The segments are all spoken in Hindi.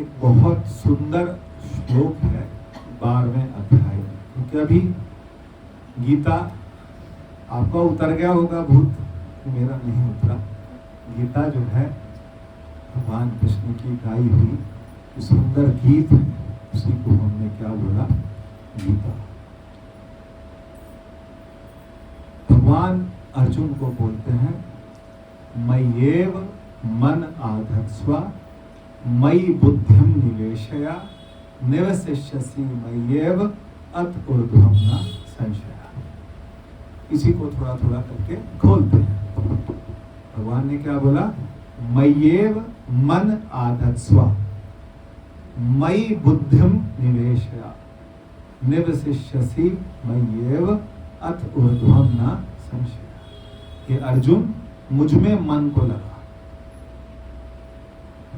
एक बहुत सुंदर श्लोक है 12वें अध्याय में, क्योंकि अभी गीता आपका उतर गया होगा भूत, मेरा नहीं उतरा। गीता जो है भगवान कृष्ण की गाई हुई सुंदर गीत है, उसी को हमने क्या बोला, गीता। भगवान अर्जुन को बोलते हैं मय्येव मन आधत्स्व मयि बुद्धिम निवेशया निवसिष्यसि मय्येव अत ऊर्ध्वं न संशया। इसी को थोड़ा थोड़ा करके खोलते हैं। भगवान ने क्या बोला, मय्येव मन आधत्स्व मयि बुद्धिम निवेशया निवसिष्यसि मय्येव अत ऊर्ध्वं न संशया। हे अर्जुन, मुझ में मन को लगा,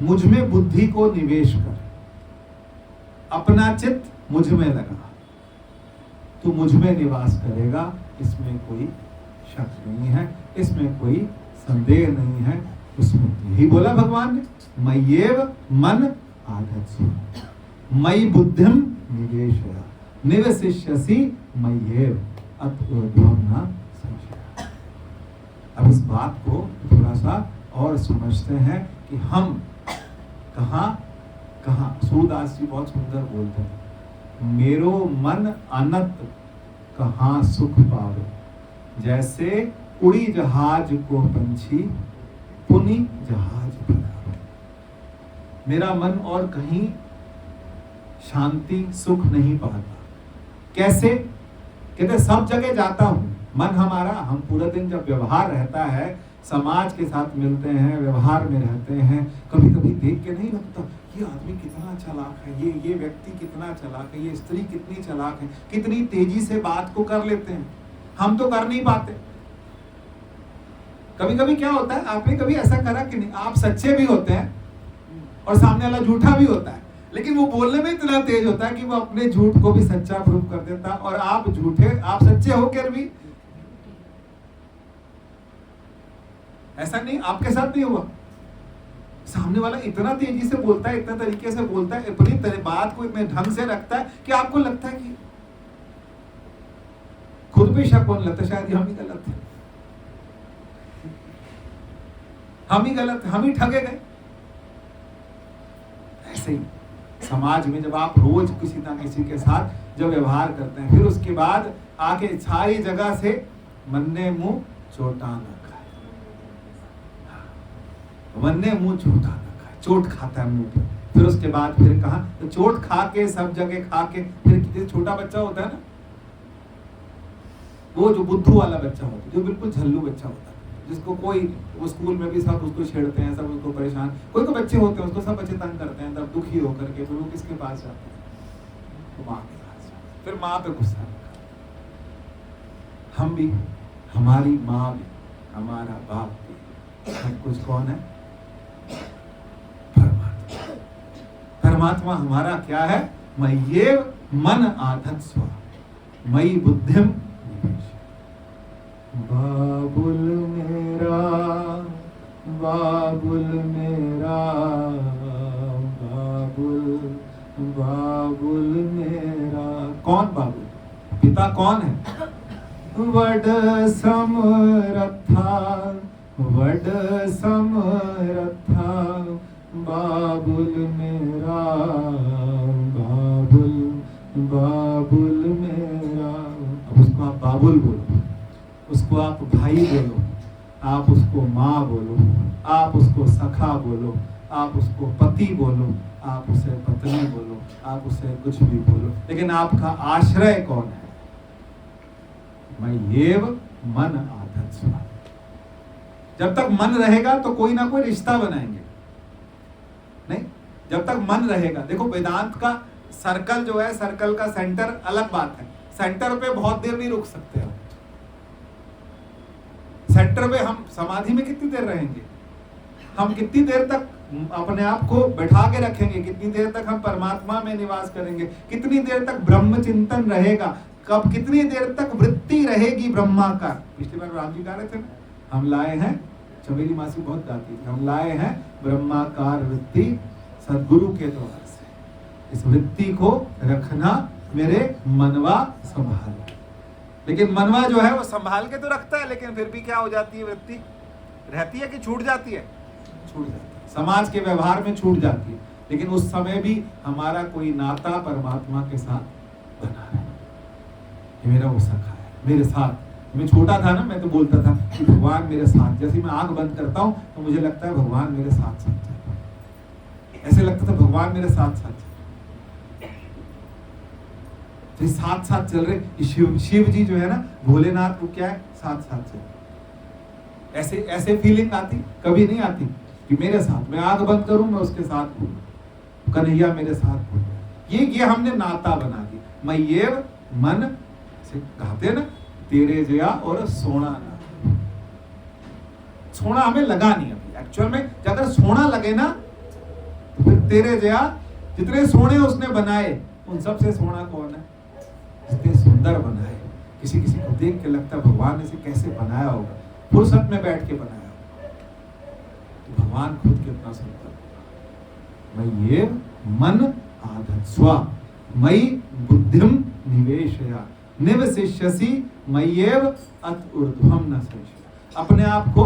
मुझ में बुद्धि को निवेश कर, अपना चित्त मुझ में लगा, तू मुझ में निवास करेगा, इसमें कोई शक नहीं है, इसमें कोई संदेह नहीं है। उसमें यही बोला भगवान ने, मय्येव मन आधत्स्व मयि बुद्धिम निवेशया निवसिष्यसि मय्येव अत ऊर्ध्वं न संशया। अब इस बात को थोड़ा सा और समझते हैं कि हम कहाँ सूरदास जी बहुत सुंदर बोलते हैं, मेरो मन अनत कहाँ सुख पावे, जैसे उड़ी जहाज को पंछी पुनि जहाज बनावे। मेरा मन और कहीं शांति सुख नहीं पाता। कैसे? कहते सब जगह जाता हूं, मन हमारा, हम पूरा दिन जब व्यवहार रहता है, समाज के साथ मिलते हैं, व्यवहार में रहते हैं, कभी कभी देख के नहीं लगता ये आदमी कितना चालाक है, ये व्यक्ति कितना चालाक है, ये स्त्री कितनी चालाक है, कितनी तेजी से बात को कर लेते हैं, हम तो कर नहीं पाते। कभी कभी क्या होता है, आपने कभी ऐसा करा कि नहीं, आप सच्चे भी होते हैं और सामने वाला झूठा भी होता है, लेकिन वो बोलने में इतना तेज होता है कि वो अपने झूठ को भी सच्चा प्रूव कर देता है, और आप झूठे, आप सच्चे होकर भी ऐसा नहीं, आपके साथ नहीं हुआ। सामने वाला इतना तेजी से बोलता है, इतना तरीके से बोलता है, अपनी बात को इतने ढंग से रखता है कि आपको लगता है कि खुद पे शक होने लगता है, शायद हम ही गलत है, हम ही गलत, हम ही ठगे गए। ऐसे ही समाज में जब आप रोज किसी ना किसी के साथ जब व्यवहार करते हैं, फिर उसके बाद आके सारी जगह से मन्ने मुंह चोटा न खाए, मन्ने मुंह चोटा न खाए, चोट खाता है मुंह पे। फिर उसके बाद फिर कहा, तो चोट खा के सब जगह खा के, फिर छोटा बच्चा होता है ना, वो जो बुद्धू वाला बच्चा होता है, जो बिल्कुल झल्लू बच्चा होता है, जिसको कोई, वो स्कूल में भी सब उसको छेड़ते हैं, सब उसको परेशान, कोई बच्चे होते हैं उसको सब बच्चे तंग करते हैं, तब दुखी होकर के फिर वो किसके पास जाते हैं, तो माँ के पास जाते हैं, फिर माँ पे गुस्सा। हम भी, हमारी माँ भी, हमारा बाप भी, सब कुछ कौन है, परमात्मा। परमात्मा हमारा क्या है, मय्येव मन आधत्स्व मयि बुद्धिम निवेशया। बाबुल मेरा, बाबुल मेरा, बाबुल, बाबुल मेरा। कौन बाबुल? पिता कौन है? वड समरथा, वड समरथा, बाबुल मेरा, बाबुल, बाबुल मेरा। अब उसको आप बाबुल बोलो, उसको आप भाई बोलो, आप उसको माँ बोलो, आप उसको सखा बोलो, आप उसको पति बोलो, आप उसे पत्नी बोलो, आप उसे कुछ भी बोलो, लेकिन आपका आश्रय कौन है? मय्येव मन आधत्स्व। जब तक मन रहेगा तो कोई ना कोई रिश्ता बनाएंगे, नहीं, जब तक मन रहेगा। देखो वेदांत का सर्कल जो है, सर्कल का सेंटर अलग बात है, सेंटर पे बहुत देर नहीं रुक सकते हम। सेंटर पे हम समाधि में कितनी देर रहेंगे, हम कितनी देर तक अपने आप को बैठा के रखेंगे, कितनी देर तक हम परमात्मा में निवास करेंगे, कितनी देर तक ब्रह्म चिंतन रहेगा, कब कितनी देर तक वृत्ति रहेगी ब्रह्माकार। पिछली बार राम जी गा रहे थे ना, हम लाए हैं, चमेली मासी बहुत गाती थी, हम लाए हैं ब्रह्माकार वृत्ति सदगुरु के द्वार से। इस वृत्ति को रखना मेरे मनवा संभाल। लेकिन मनवा जो है वो संभाल के तो रखता है, लेकिन फिर भी क्या हो जाती है, वृत्ति रहती है कि छूट जाती है? छूट जाती है, समाज के व्यवहार में छूट जाती है। लेकिन उस समय भी हमारा कोई नाता परमात्मा के साथ बना है। ये मेरा वो सखा है, मेरे साथ। मैं छोटा था ना, मैं तो बोलता था कि भगवान मेरे साथ। जैसे मैं आंख बंद करता हूँ तो मुझे लगता है भगवान मेरे साथ साथ चल रहा है। ऐसे लगता था भगवान मेरे साथ साथ तो साथ साथ चल रहे। शिव जी जो है ना, भोलेनाथ, वो क्या है, साथ साथ चल। ऐसे ऐसे फीलिंग आती? कभी नहीं आती कि मेरे साथ, मैं आंख बंद करूं मैं उसके साथ हूं, कन्हैया मेरे साथ हूं। ये हमने नाता बना दिया। मैं ये मन से कहते ना, तेरे जया और सोना ना। सोना हमें लगा नहीं अभी एक्चुअल में। अगर सोना लगे ना तो फिर तेरे जया, जितने सोने उसने बनाए उन सबसे सोना कौन है? इतने सुंदर बनाए, किसी किसी को देख के लगता है भगवान ने इसे कैसे बनाया होगा, फुर्सत में बैठ के बनाया होगा। तो भगवान खुद कितना सुंदर। मैं ये मन आधत स्वा मई बुद्धिम निवेशया निवसिष्यसि मय्येव अत ऊर्ध्वम न संशय। अपने आप को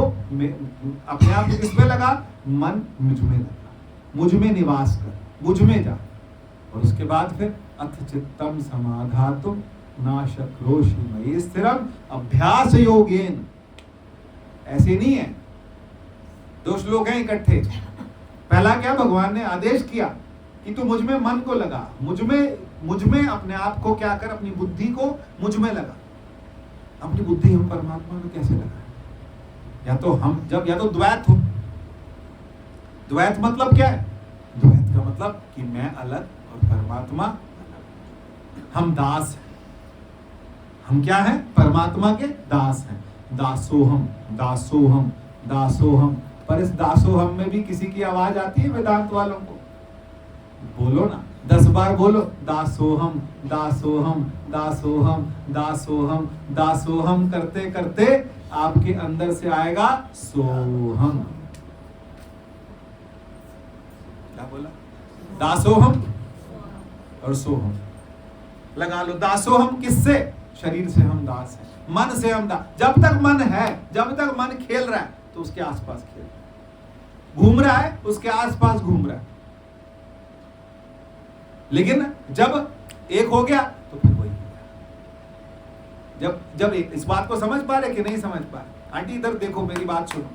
किस में लगा? मन मुझ में लगा, मुझ में निवास कर, मुझ में जा। और उसके बाद फिर अथ चित्तम समाधातुम नाशक्रोशी मयि स्थिरम अभ्यास योगेन। ऐसे नहीं है, दो श्लोक हैं इकट्ठे। पहला क्या, भगवान ने आदेश किया कि तू मुझ में मन को लगा, मुझ में अपने आप को क्या कर, अपनी बुद्धि को मुझ में लगा। अपनी बुद्धि हम परमात्मा में कैसे लगा? या तो हम जब, या तो द्वैत हो। द्वैत मतलब क्या है? द्वैत का मतलब कि मैं अलग और परमात्मा अलग। हम दास हैं। हम क्या हैं? परमात्मा के दास हैं। दासोहम दासोहम दासोहम। पर इस दासोहम में भी किसी की आवाज आती है वेदांत वालों को? बोलो ना, 10 बार बोलो, दासोहम दासोहम दासोहम दासोहम दासोहम। करते करते आपके अंदर से आएगा सोहम। क्या बोला? दासोहम और सोहम लगा लो। दासोहम किससे? शरीर से हम दास हैं, मन से हम दास। जब तक मन है, जब तक मन खेल रहा है तो उसके आसपास खेल रहा है, घूम रहा है उसके आसपास घूम रहा है। लेकिन जब एक हो गया तो फिर वही हो गया। जब एक, इस बात को समझ पा रहे कि नहीं समझ पा रहे? आंटी इधर देखो, मेरी बात सुनो,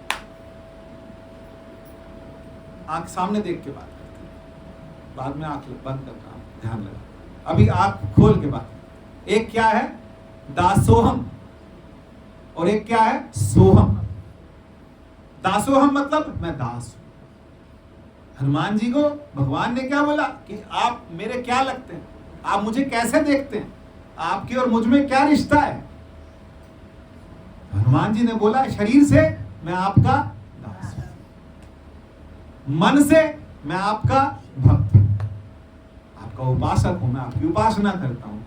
आंख सामने देख के बात करते, बाद में आंख बंद करना, ध्यान लगा। अभी आंख खोल के बात। एक क्या है? दासोहम, और एक क्या है? सोहम। दासोहम मतलब मैं दास हूं। हनुमान जी को भगवान ने क्या बोला कि आप मेरे क्या लगते हैं, आप मुझे कैसे देखते हैं, आपकी और मुझ में क्या रिश्ता है? हनुमान जी ने बोला शरीर से मैं आपका दास हूं, मन से मैं आपका भक्त हूं, आपका उपासक हूं, मैं आपकी उपासना करता हूं।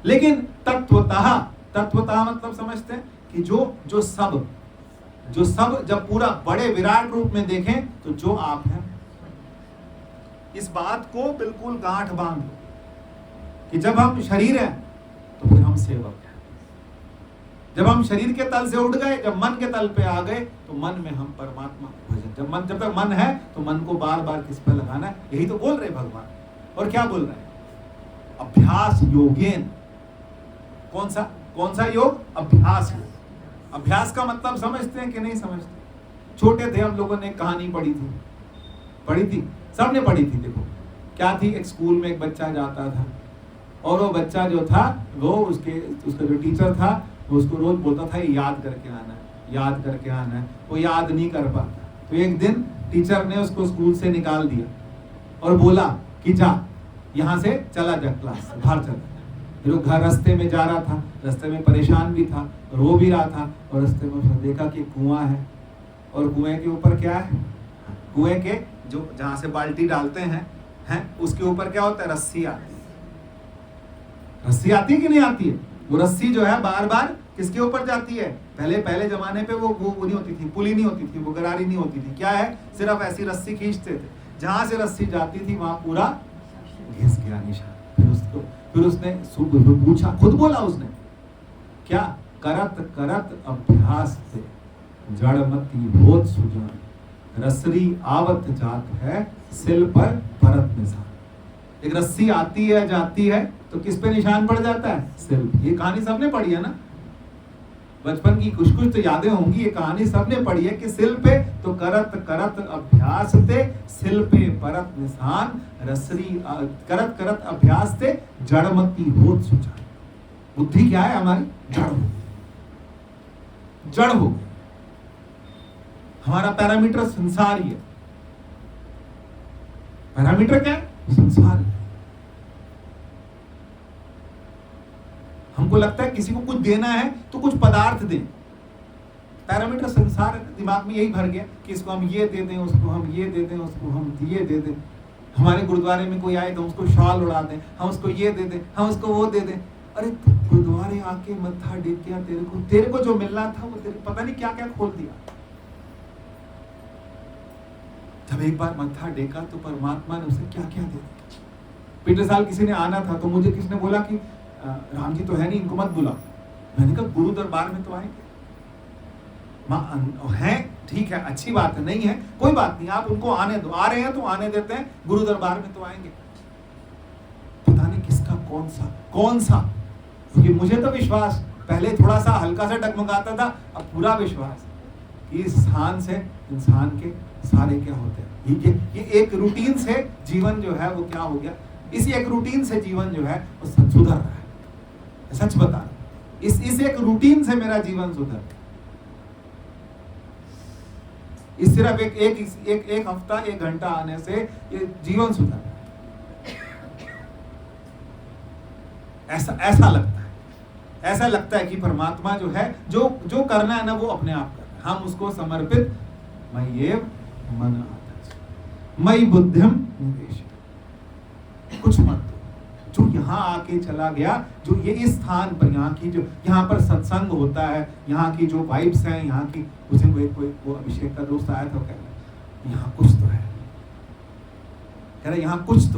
लेकिन तत्वतः मतलब समझते हैं कि जो सब जब पूरा बड़े विराट रूप में देखें तो जो आप हैं, इस बात को बिल्कुल गांठ बांध लो कि जब हम शरीर हैं तो फिर हम सेवक हैं। जब हम शरीर के तल से उठ गए, जब मन के तल पे आ गए तो मन में हम परमात्मा भजन। जब तक मन है तो मन को बार बार किस पे लगाना है, यही तो बोल रहे भगवान। और क्या बोल रहे हैं? अभ्यास योगेन। कौन सा योग? अभ्यास योग। अभ्यास का मतलब समझते हैं कि नहीं समझते? छोटे थे हम लोगों ने कहानी पढ़ी थी, सबने पढ़ी थी। देखो क्या थी, एक स्कूल में एक बच्चा जाता था और वो बच्चा जो था वो उसका जो टीचर था वो उसको रोज बोलता था याद करके आना है। वो याद नहीं कर पाता। तो एक दिन टीचर ने उसको स्कूल से निकाल दिया और बोला कि जा यहाँ से चला जा, क्लास से बाहर चला जा। फिर वो घर रास्ते में जा रहा था, रास्ते में परेशान भी था, रो भी रहा था। और रास्ते में उसने देखा कि कुआं है और कुएं के ऊपर क्या है? कुएं के जो जहां से बाल्टी डालते हैं उसके ऊपर क्या होता है? रस्सी आती है। रस्सी आती है कि नहीं आती है? वो रस्सी जो है बार बार किसके ऊपर जाती है? पहले जमाने पे वो नहीं होती थी, पुली नहीं होती थी, वो गरारी नहीं होती थी। क्या है? सिर्फ ऐसी रस्सी खींचते थे। जहां से रस्सी जाती थी वहां पूरा घिस गया निशान। फिर उसने पूछा, खुद बोला उसने, क्या? करत करत अभ्यास से जड़मती होत सुजान, रसरी आवत जात है सिल पर परत निशान। एक रस्सी आती है जाती है तो किस पे निशान पड़ जाता है? सिल। ये कहानी सबने पढ़ी है ना, बचपन की कुछ कुछ तो यादें होंगी। ये कहानी सबने पढ़ी है कि सिल पे तो करत करत अभ्यास ते सिल पे परत निशान, रसरी करत करत अभ्यास ते जड़मती होत सुजान। बुद्धि क्या है हमारी? जड़ हो, जड़ हो। हमारा पैरामीटर संसार ही है। पैरामीटर क्या है? संसार है। हमको लगता है किसी को कुछ देना है तो कुछ पदार्थ दें। पैरामीटर संसार, दिमाग में यही भर गया कि इसको हम ये दे दें, उसको हम ये दे दें, उसको हम ये दे दें। हमारे गुरुद्वारे में कोई आए तो उसको शॉल उड़ा दें, हम उसको ये दे दें, हम उसको वो दे दें। अरे गुरुद्वारे आके मत्था टेकिया, तेरे को जो मिलना था वो तेरे पता नहीं क्या क्या खोल दिया। जब एक बार मत्था टेका तो परमात्मा ने उसे क्या क्या दे दिया। पिछले साल किसी ने आना था तो मुझे किसने बोला कि राम जी तो है नहीं, इनको मत बुला। मैंने कहा गुरु दरबार में तो आएंगे। है ठीक है, अच्छी बात है, नहीं है कोई बात नहीं, आप उनको आने दो। आ रहे हैं तो आने देते हैं, गुरु दरबार में तो आएंगे। पता नहीं किसका कौन सा, क्योंकि मुझे तो विश्वास पहले थोड़ा सा हल्का सा डगमगाता था, अब पूरा विश्वास कि इस स्थान से इंसान के सारे क्या होते हैं। ये एक रूटीन से जीवन जो है वो क्या हो गया, इसी एक रूटीन से जीवन जो है वो सुधर रहा है। सच बता, इस एक रूटीन से मेरा जीवन सुधर, इस सिर्फ एक हफ्ता 1 घंटा आने से ये जीवन सुधर। ऐसा लगता है कि परमात्मा जो है जो करना है ना वो अपने आप कर, हम उसको समर्पित। मय्येव मन मयि बुद्धिम निवेश, कुछ मत दो। जो यहाँ आके चला गया, जो ये इस स्थान पर यहाँ पर सत्संग होता है, यहाँ की जो वाइब्स हैं, यहाँ की उस दिन वो अभिषेक का दोस्त आया था, कह रहा यहाँ कुछ तो है, कह रहा यहाँ कुछ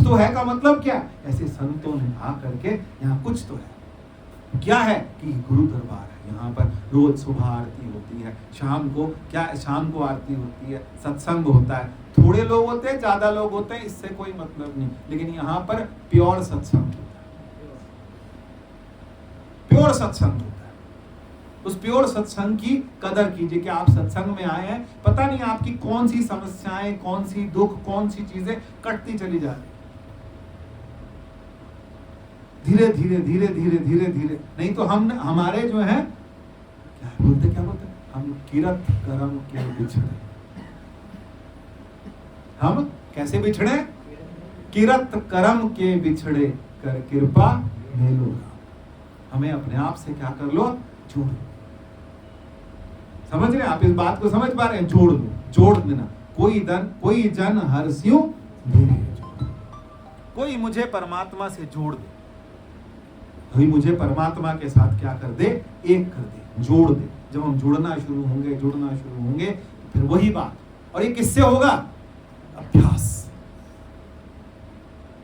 तो है का मतलब क्या? ऐसे संतों ने आ करके यहाँ कुछ तो है। क्या है कि गुरु दरबार है, यहाँ पर रोज सुबह आरती होती है, शाम को आरती होती है, सत्संग होता है। थोड़े लोग होते हैं, ज्यादा लोग होते हैं, इससे कोई मतलब नहीं, लेकिन यहाँ पर प्योर सत्संग होता है, प्योर सत्संग होता है। उस प्योर सत्संग की कदर कीजिए कि आप सत्संग में आए हैं। पता नहीं आपकी कौन सी समस्याएं, कौन सी दुख, कौन सी चीजें कटती चली जा रही, धीरे धीरे। नहीं तो हमारे जो है क्या बोलते हम किरत करम के बिछड़े। हम कैसे बिछड़े? किरत करम के बिछड़े कर कृपा मेलो। हमें अपने आप से क्या कर लो? जोड़। समझ रहे हैं आप इस बात को? समझ पा रहे हैं? जोड़ देना। कोई जन हर्ष्यों धीरे, कोई मुझे परमात्मा से जोड़ दे, कोई मुझे परमात्मा के साथ क्या कर दे? एक कर दे, जोड़ दे। जब हम जुड़ना शुरू होंगे फिर वही बात। और ये किससे होगा? अभ्यास।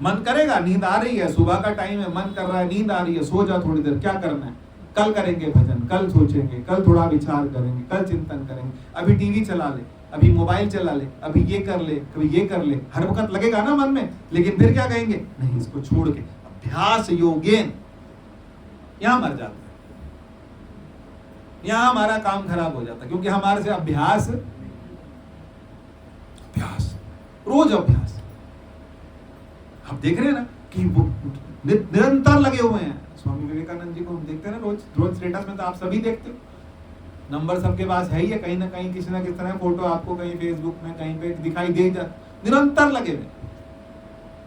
मन करेगा, नींद आ रही है, सुबह का टाइम है, मन कर रहा है, नींद आ रही है, सो जा थोड़ी देर। क्या करना है? कल करेंगे भजन, कल सोचेंगे, कल थोड़ा विचार करेंगे, कल चिंतन करेंगे। अभी टीवी चला ले, अभी मोबाइल चला ले, अभी ये कर ले, कभी ये कर ले। हर वक्त लगेगा ना मन में, लेकिन फिर क्या कहेंगे? नहीं, इसको छोड़ के अभ्यास योगेन। यहां मर जाता है, यहां हमारा काम खराब हो जाता है, क्योंकि हमारे से अभ्यास रोज अभ्यास। आप देख रहे हैं ना कि वो निरंतर लगे हुए हैं। स्वामी विवेकानंद जी को हम देखते हैं ना रोज स्टेटस में, तो आप सभी देखते हो। नंबर सबके पास है ही है, कहीं ना कहीं किसी ना किसी तरह फोटो आपको कहीं फेसबुक में कहीं पे दिखाई दे जाता, निरंतर लगे हुए।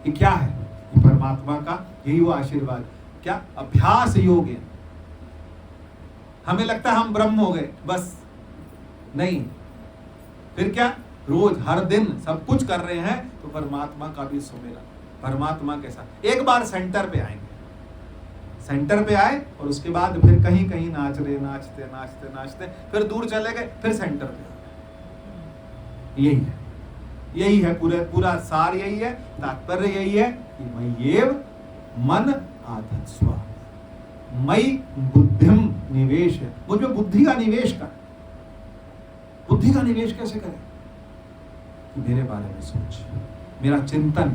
ये क्या है? ये परमात्मा का यही वो आशीर्वाद। क्या? अभ्यास योग है। हमें लगता है हम ब्रह्म हो गए, बस नहीं। फिर क्या? रोज हर दिन सब कुछ कर रहे हैं तो परमात्मा का भी सुमेला, परमात्मा के साथ। एक बार सेंटर पे आएंगे, सेंटर पे आए और उसके बाद फिर कहीं कहीं नाचते फिर दूर चले गए, फिर सेंटर पे। यही है यही है पूरा सार, यही है तात्पर्य, यही है कि मय्येव मन आधत्स्व, मयि बुद्धिम निवेश है, मुझ में बुद्धि का निवेश कर। बुद्धि का निवेश कैसे करें? कि मेरे बारे में सोच, मेरा चिंतन।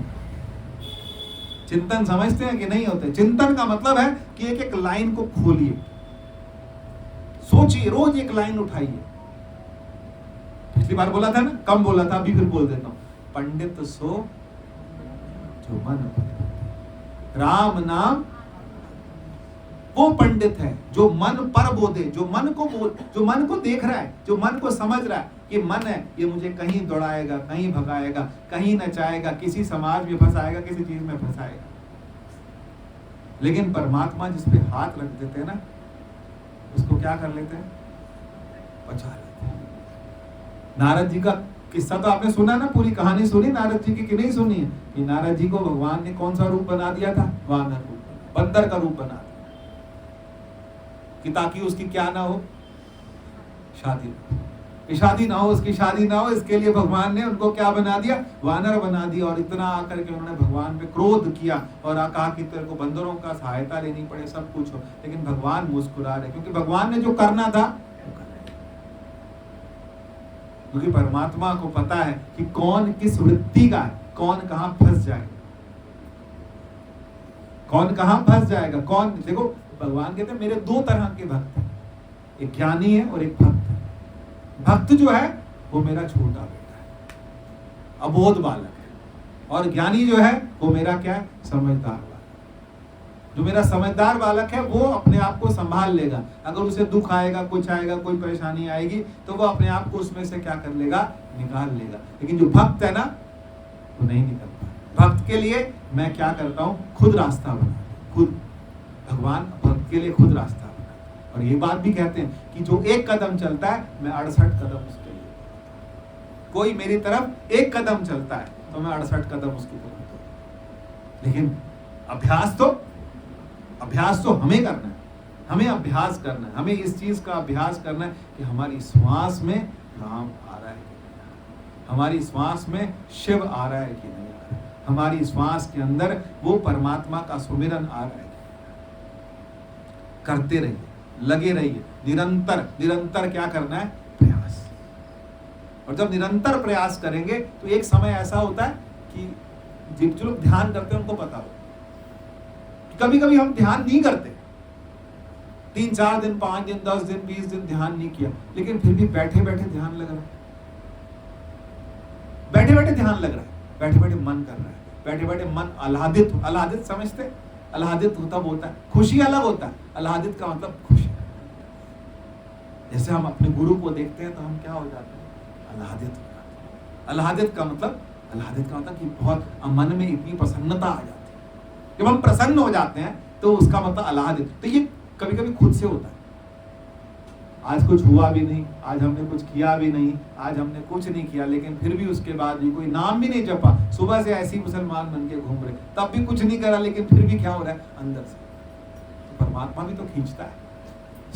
चिंतन समझते हैं कि नहीं होते? चिंतन का मतलब है कि एक एक लाइन को खोलिए, सोचिए, रोज एक लाइन उठाइए। पिछली बार बोला था ना, कम बोला था, अभी फिर बोल देता हूं, पंडित सो जो मन पर, राम नाम वो पंडित है जो मन पर बोधे, जो मन को देख रहा है, जो मन को समझ रहा है कि मन है, ये मुझे कहीं दौड़ाएगा, कहीं भगाएगा, कहीं नचाएगा, किसी समाज में फंसाएगा, किसी चीज में फंसाएगा। लेकिन परमात्मा जिस पे हाथ रख देते हैं ना, उसको क्या कर लेते हैं? बचा लेते हैं। नारद जी का किस्सा तो आपने सुना ना, पूरी कहानी सुनी नारद जी की कि नहीं सुनी है? कि नारद जी को भगवान ने कौन सा रूप बना दिया था? वानर रूप, बंदर का रूप बना दिया कि ताकि उसकी क्या ना हो? शादी ना हो, उसकी शादी ना हो, इसके लिए भगवान ने उनको क्या बना दिया? वानर बना दिया। और इतना आकर के उन्होंने भगवान पे क्रोध किया और कहा कि तेरे को बंदरों का सहायता लेनी पड़े, सब कुछ हो। लेकिन भगवान मुस्कुरा रहे, क्योंकि भगवान ने जो करना था, क्योंकि परमात्मा को पता है कि कौन किस वृत्ति का है, कौन कहां फंस जाएगा, कौन कहां फंस जाएगा, कौन। देखो भगवान कहते हैं मेरे दो तरह के भक्त हैं, एक ज्ञानी है और एक भक्त है। भक्त जो है वो मेरा छोटा बेटा है, अबोध बालक है, और ज्ञानी जो है वो मेरा क्या है? समझदार बालक। जो मेरा समझदार बालक है वो अपने आप को संभाल लेगा। अगर उसे दुख आएगा, कुछ आएगा, कोई परेशानी आएगी, तो वो अपने आप को उसमें से क्या कर लेगा? निकाल लेगा। लेकिन जो भक्त है ना, वो नहीं निकल पाता। भक्त के लिए मैं क्या करता हूं? खुद रास्ता बना, खुद। भगवान भक्त के लिए खुद रास्ता बना। और ये बात भी कहते हैं कि जो एक कदम चलता है, मैं 68 कदम उसके लिए। कोई मेरी तरफ एक कदम चलता है तो मैं 68 कदम उसकी तरफ। लेकिन अभ्यास तो हमें करना है, हमें अभ्यास करना है, हमें इस चीज का अभ्यास करना है कि हमारी श्वास में राम आ रहा है कि नहीं, हमारी श्वास में शिव आ रहा है कि नहीं आ रहा है, हमारी श्वास के अंदर वो परमात्मा का सुमिरन आ रहा है। करते रहिए, लगे रहिए, निरंतर क्या करना है? प्रयास। और जब निरंतर प्रयास करेंगे तो एक समय ऐसा होता है कि जो लोग ध्यान करते हैं उनको पता हो, कभी कभी हम ध्यान नहीं करते, 3-4 दिन, 5 दिन, 10 दिन, 20 दिन ध्यान नहीं किया, लेकिन फिर भी बैठे बैठे ध्यान लग रहा है, बैठे बैठे ध्यान लग रहा है, बैठे बैठे मन कर रहा है, बैठे बैठे मन आह्लादित समझते? आह्लादित तब होता है, खुशी अलग होता है। आह्लादित का मतलब खुशी। जैसे हम अपने गुरु को देखते हैं तो हम क्या हो जाते हैं? आह्लादित हो जाते हैं। आह्लादित का मतलब कि बहुत मन में इतनी प्रसन्नता आ जाती है। जब हम प्रसन्न हो जाते हैं तो उसका मतलब आह्लादित। तो ये कभी कभी खुद से होता है। आज कुछ हुआ भी नहीं, आज हमने कुछ किया भी नहीं, आज हमने कुछ नहीं किया, लेकिन फिर भी उसके बाद भी कोई नाम भी नहीं जपा, सुबह से ऐसी मुसलमान बन के घूम रहे, तब भी कुछ नहीं करा, लेकिन फिर भी क्या हो रहा है अंदर से? तो परमात्मा भी तो खींचता है,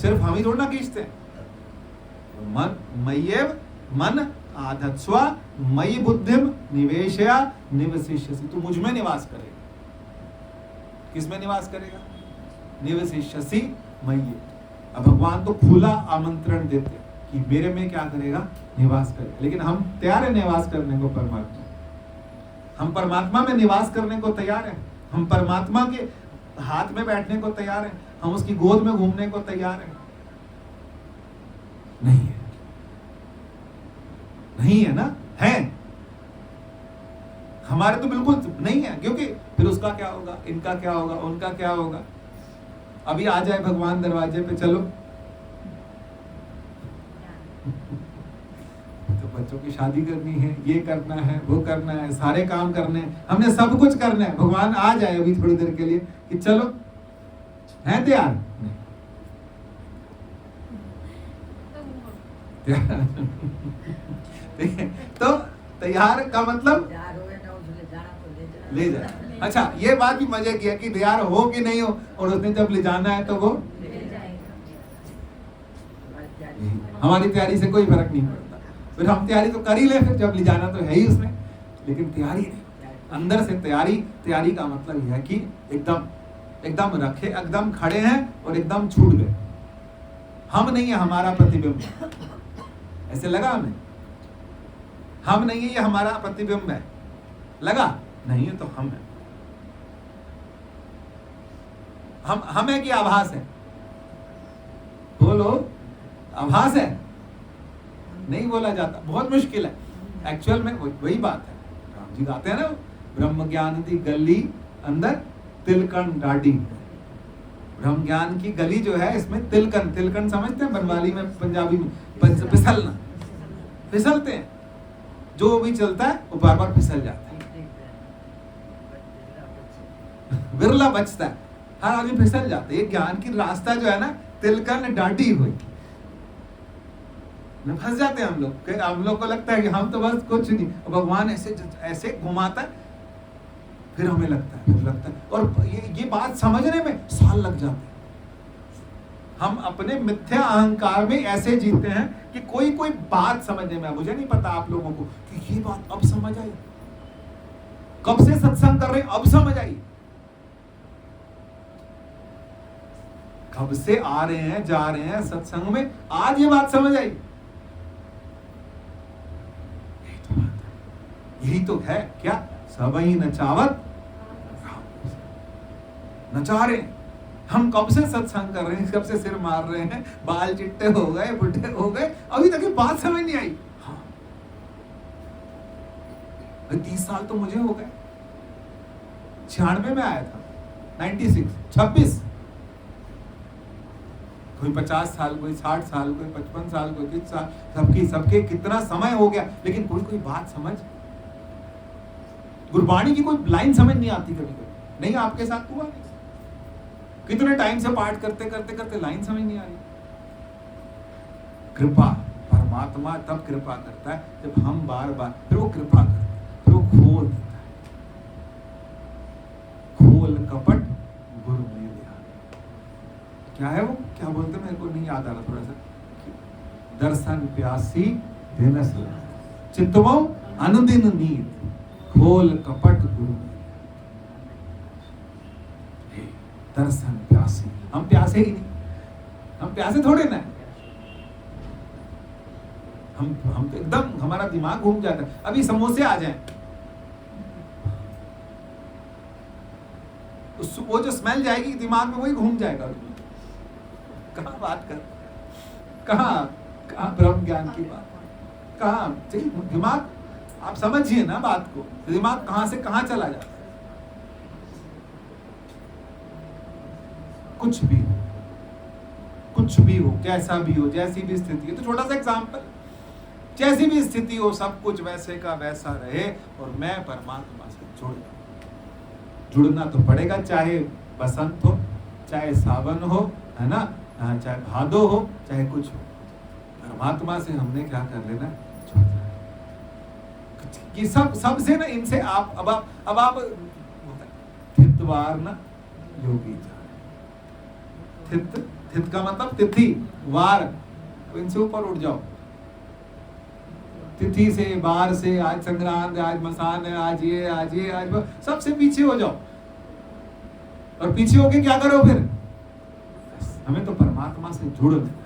सिर्फ हम ही थोड़ा ना खींचते हैं। मन मय्येव मन आधत्स्व मयि बुद्धिम निवेशया निवसिष्यसि। तू मुझ में निवास करेगा। किस में निवास करेगा? निवसिष्यसि मय्ये। अब भगवान तो खुला आमंत्रण देते हैं कि मेरे में क्या करेगा? निवास करेगा। लेकिन हम तैयार है निवास करने को परमात्मा? हम परमात्मा में निवास करने को तैयार है? हम परमात्मा के हाथ में बैठने को तैयार है? हम उसकी गोद में घूमने को तैयार है? नहीं है, नहीं है ना? है हमारे तो बिल्कुल नहीं है, क्योंकि फिर उसका क्या होगा, इनका क्या होगा, उनका क्या होगा। अभी आ जाए भगवान दरवाजे पे, चलो तो बच्चों की शादी करनी है, ये करना है, वो करना है, सारे काम करने हैं, हमने सब कुछ करना है। भगवान आ जाए अभी थोड़ी देर के लिए कि चलो, है तैयार? तो तैयार का मतलब ले जाए। अच्छा, ये बात भी मजे की है कि तैयार हो कि नहीं हो, और उसने जब ले जाना है तो वो हमारी तैयारी से कोई फर्क नहीं पड़ता। फिर हम तैयारी तो कर ही ले, फिर जब ले जाना तो है ही उसने। लेकिन तैयारी नहीं, अंदर से तैयारी। तैयारी का मतलब यह है कि एकदम एकदम रखे, एकदम खड़े हैं और एकदम छूट गए। हम नहीं है हमारा प्रतिबिंब, ऐसे लगा हमें? हम नहीं है ये हमारा प्रतिबिंब है, लगा? नहीं है तो हम है। हम है कि आभास है? बोलो, आभास है? नहीं बोला जाता, बहुत मुश्किल है। एक्चुअल में वही बात है। राम जी गाते हैं ना, ब्रह्म ज्ञान दी गली अंदर तिलकन डाडी। ब्रह्म ज्ञान की गली जो है, इसमें तिलकन, तिलकन समझते हैं बंगाली में, पंजाबी में? फिसलना, फिसलते हैं। जो भी चलता है वो बार बार फिसल जाता है, विरला बचता है, हर आदमी फिसल जाता है। ये ज्ञान की रास्ता जो है ना, तिलकन डाडी हुई, फंस जाते हैं हम लोग। हम लोग को लगता है कि हम तो बस कुछ नहीं, भगवान ऐसे ऐसे घुमाता है, फिर हमें लगता है और ये बात समझने में साल लग जाते हैं। हम अपने मिथ्या अहंकार में ऐसे जीते हैं कि कोई बात समझने में, मुझे नहीं पता आप लोगों को कि ये बात अब समझ आई, कब से सत्संग कर रहे हैं अब समझ आई, कब से आ रहे हैं जा रहे हैं सत्संग में, आज ये बात समझ आई। यही तो है क्या? सबई नचावत, नचा रहे हैं। हम कब से सत्संग कर रहे हैं, कब से सिर मार रहे हैं, बाल चिट्टे हो गए, बुढ़े हो गए, अभी तक ये बात समझ नहीं आई। हाँ, 30 साल तो मुझे हो गए, 96 में आया था, 96, 26। कोई 50 साल, कोई 60 साल, कोई 55 साल, कोई 30 साल, सबके कितना समय हो गया, लेकिन कोई बात समझ, गुरबाणी की कोई लाइन समझ नहीं आती कभी कभी। नहीं, आपके साथ हुआ नहीं? कितने टाइम से पाठ करते लाइन समझ नहीं आ रही। कृपा, परमात्मा तब कृपा करता है जब हम बार बार, फिर वो कृपा करता है, फिर वो खोल देता है। खोल कपट गुरु में ध्यान। क्या है वो, क्या बोलते, मेरे को नहीं याद आ रहा थोड़ा सा। दर्शन प्यासी दिनस चित्तवो अनुदिन नीत, खोल कपट गुरु। दर्शन प्यासी, हम प्यासे ही नहीं, हम प्यासे थोड़े ना, हम तो एकदम, हमारा दिमाग घूम जाता है। अभी समोसे आ जाएं, वो जो स्मेल जाएगी दिमाग में, वही घूम जाएगा। कहाँ बात कर, कहाँ ब्रह्म ज्ञान की बात, कहाँ दिमाग, आप समझिए ना बात को, दिमाग कहां से कहां चला जाता है। कुछ भी हो, कैसा भी हो, जैसी भी स्थिति है, तो छोटा सा एग्जांपल, जैसी भी स्थिति हो, सब कुछ वैसे का वैसा रहे और मैं परमात्मा से जुड़ जाऊं। जुड़ना तो पड़ेगा, चाहे बसंत हो, चाहे सावन हो, है ना, चाहे भादो हो, चाहे कुछ हो, परमात्मा से हमने क्या कर लेना, कि सबसे ना, इनसे आप अब आप थितवार ना योगी जाने, थित का मतलब तिथि, वार, तो इनसे ऊपर उठ जाओ। तिथि से, वार से, आज संग्रांद है, आज मसान है, आज ये, सबसे पीछे हो जाओ। और पीछे होके क्या करो फिर? हमें तो परमात्मा से जुड़ना है।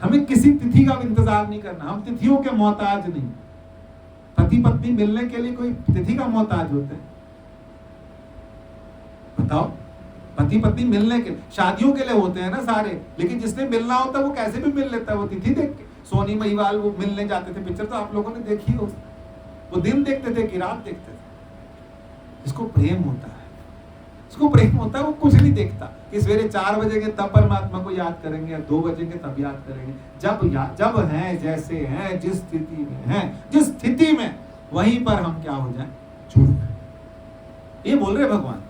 हमें किसी तिथि का इंतजार नहीं करना, हम तिथियों के मोहताज नहीं। पति पत्नी मिलने के लिए कोई तिथि का मोहताज होते हैं? बताओ, पति पत्नी मिलने के, शादियों के लिए होते हैं ना सारे, लेकिन जिसने मिलना होता है वो कैसे भी मिल लेता है, वो तिथि देख के। सोनी महिवाल वो मिलने जाते थे, पिक्चर तो आप लोगों ने देखी हो, वो दिन देखते थे कि रात देखते थे। इसको प्रेम होता है, इसको प्रेम होता है, वो कुछ नहीं देखता कि सवेरे 4 बजेंगे तब परमात्मा को याद करेंगे या 2 बजेंगे तब याद करेंगे। जब हैं, जैसे हैं, जिस स्थिति में हैं, जिस स्थिति में, वहीं पर हम क्या हो जाए, जुड़ जाए। ये बोल रहे भगवान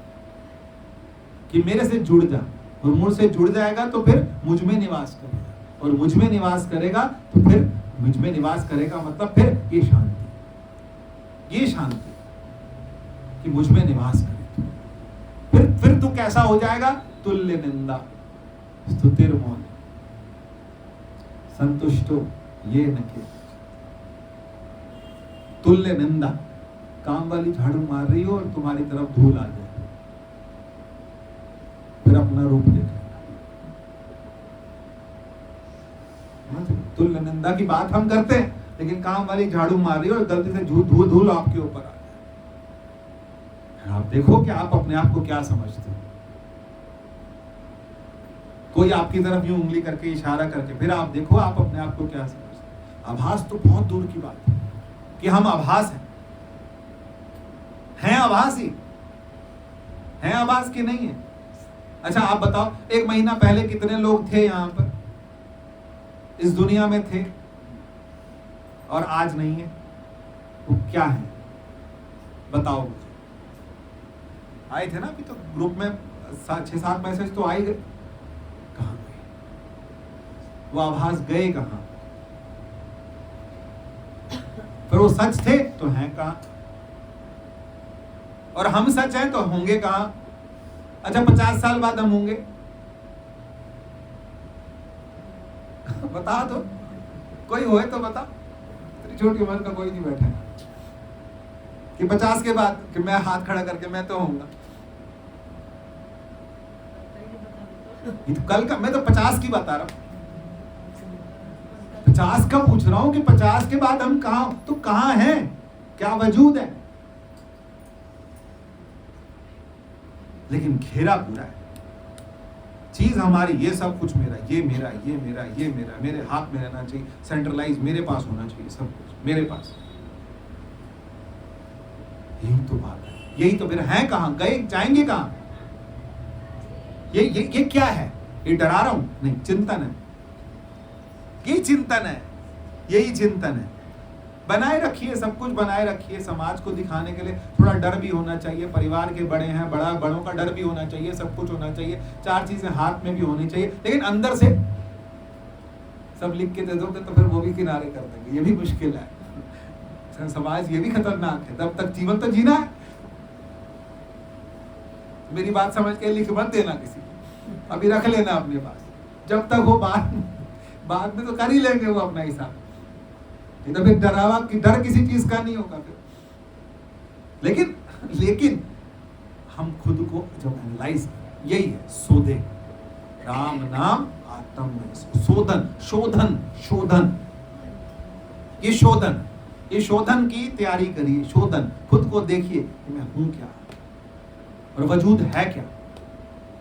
कि मेरे से जुड़ जा, और मुझसे जुड़ जाएगा तो फिर मुझ में निवास करेगा, और मुझ में निवास करेगा तो फिर मुझ में निवास करेगा मतलब फिर ये शांति कि मुझ में निवास करे। फिर तू कैसा हो जाएगा? तुल्य निंदा स्तुतिर मौन संतुष्टो ये न के। तुल्य निंदा, काम वाली झाड़ू मार रही हो और तुम्हारी तरफ धूल आ जाए, फिर अपना रूप देख। तुल्य निंदा की बात हम करते हैं, लेकिन काम वाली झाड़ू मार रही हो और गलती से धूल आपके ऊपर आ जाए, आप देखो कि आप अपने आप को क्या समझते हो। कोई आपकी तरफ यूं उंगली करके इशारा करके, फिर आप देखो आप अपने आप को क्या समझते हो। आभास तो बहुत दूर की बात है कि हम आभास हैं आभास ही हैं, आभास की नहीं है। अच्छा आप बताओ, 1 महीना पहले कितने लोग थे यहां पर, इस दुनिया में थे, और आज नहीं है? वो क्या है बताओ मुझे। आए थे ना अभी तो ग्रुप में 6-7 मैसेज तो आ ही गए, कहां गए वो आभास, गए कहां? पर वो सच थे तो हैं कहां, और हम सच हैं तो होंगे कहां? अच्छा 50 साल बाद हम होंगे, बता दो, कोई होए तो बता। तेरी छोटी उम्र का कोई नहीं बैठा है कि 50 के बाद कि मैं हाथ खड़ा करके मैं तो होऊंगा। ये तो कल का, मैं तो 50 की बता रहा हूं, 50 का पूछ रहा हूं कि 50 के बाद हम कहां, तो कहां हैं, क्या वजूद है? लेकिन घेरा पूरा है, चीज हमारी, ये सब कुछ मेरा, ये मेरा, ये मेरा, ये मेरा, मेरे हाथ में रहना चाहिए, सेंट्रलाइज मेरे पास होना चाहिए, सब कुछ मेरे पास। यही तो बात है, यही तो मेरा है। कहां गए, जाएंगे कहां? ये क्या है? ये डरा रहा हूं? नहीं, चिंतन है, ये चिंतन है, यही चिंतन है। बनाए रखिए, सब कुछ बनाए रखिए। समाज को दिखाने के लिए थोड़ा डर भी होना चाहिए, परिवार के बड़े हैं, बड़ों का डर भी होना चाहिए, सब कुछ होना चाहिए, 4 चीजें हाथ में भी होनी चाहिए। लेकिन अंदर से सब लिख के दे दोगे तो फिर वो भी किनारे कर देंगे, ये भी मुश्किल है। समाज ये भी खतरनाक है, तब तक जीवन तो जीना है। मेरी बात समझ के लिख मत देना किसी को, अभी रख लेना अपने पास, जब तक वो बाद में तो कर ही लेंगे वो अपना हिसाब। ये तो फिर डरावा कि डर किसी चीज का नहीं होगा फिर। लेकिन हम खुद को जब एनालाइज, यही है शोधे, राम नाम आत्म शोधन, शोधन, ये शोधन की तैयारी करिए। शोधन, खुद को देखिए कि मैं हूं क्या, और वजूद है क्या,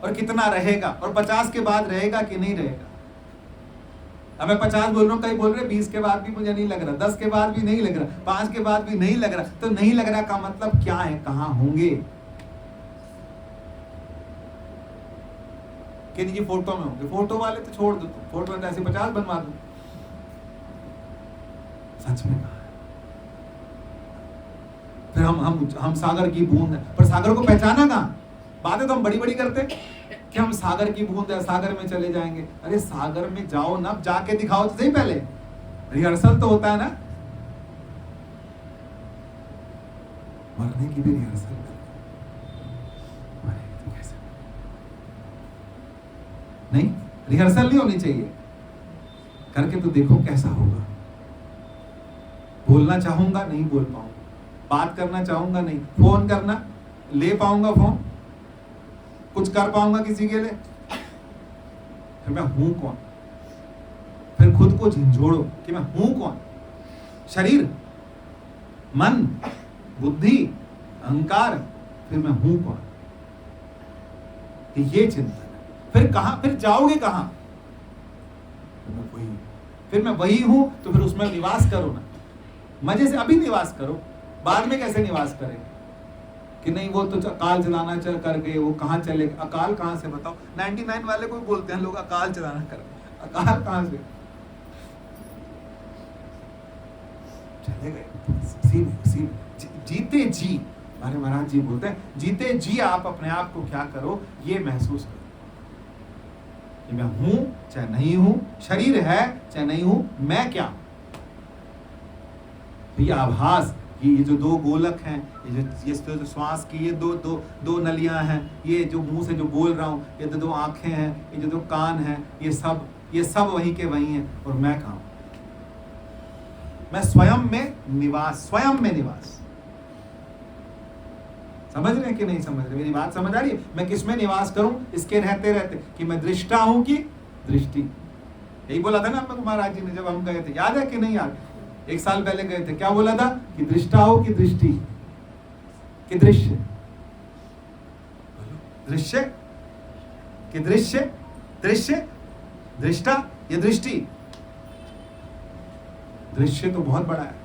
और कितना रहेगा, और 50 के बाद रहेगा कि नहीं रहेगा। अब मैं 50 बोल रहा हूँ, कई बोल रहे 20 के बाद भी मुझे नहीं लग रहा, 10 के बाद भी नहीं लग रहा, 5 के बाद भी नहीं लग रहा। तो नहीं लग रहा का मतलब क्या है, कहां होंगे? कि जी फोटो में होंगे, फोटो वाले तो छोड़ दो, फोटो में ऐसे 50 बनवा दो। सच में कहा, फिर हम सागर की बूंद है, पर सागर को पहचाना कहां? बातें तो हम बड़ी बड़ी करते कि हम सागर की बूंद है, सागर में चले जाएंगे। अरे सागर में जाओ ना, जाके दिखाओ तो सही, पहले रिहर्सल तो होता है ना, मरने की भी रिहर्सल नहीं, रिहर्सल नहीं होनी चाहिए। करके तो देखो कैसा होगा। बोलना चाहूंगा नहीं बोल पाऊंगा, बात करना चाहूंगा नहीं, फोन करना ले पाऊंगा, फोन कुछ कर पाऊंगा किसी के लिए, फिर मैं हूं कौन? फिर खुद को झंझोड़ो कि मैं हूं कौन। शरीर, मन, बुद्धि, अहंकार, फिर मैं हूं कौन? ये चिंतन है। फिर कहां, फिर जाओगे कहां? फिर मैं वही हूं, तो फिर उसमें निवास करो ना, मजे से अभी निवास करो, बाद में कैसे निवास करेंगे? कि नहीं वो तो अकाल चलाना कर गए, वो कहां चले? अकाल कहां से बताओ? 99 वाले को बोलते हैं लोग अकाल चलाना कर, अकाल कहां से चले गए? जीते जी, हमारे महाराज जी बोलते हैं, जीते जी आप अपने आप को क्या करो, ये महसूस करो कि मैं हूं चाहे नहीं हूं, शरीर है चाहे नहीं हूं, मैं क्या? ये आभास, ये जो 2 गोलक हैं, ये जो श्वास की ये दो नलियां हैं, ये जो मुंह से जो बोल रहा हूँ, ये 2 आंखें हैं, ये जो 2 कान हैं, ये सब वही के वही हैं, और मैं कहाँ हूँ? मैं स्वयं में निवास, स्वयं में निवास। समझ रहे हैं कि नहीं समझ रहे? मेरी बात समझ आ रही है? मैं किस में निवास करूं इसके रहते रहते, कि मैं दृष्टा हूं कि दृष्टि। यही बोला था ना हम महाराज जी ने जब हम गए थे, याद है कि नहीं याद? 1 साल पहले गए थे, क्या बोला था? कि दृष्टा हो कि दृष्टि, कि दृश्य, दृश्य कि दृश्य, दृश्य दृष्टा या दृष्टि। दृश्य तो बहुत बड़ा है,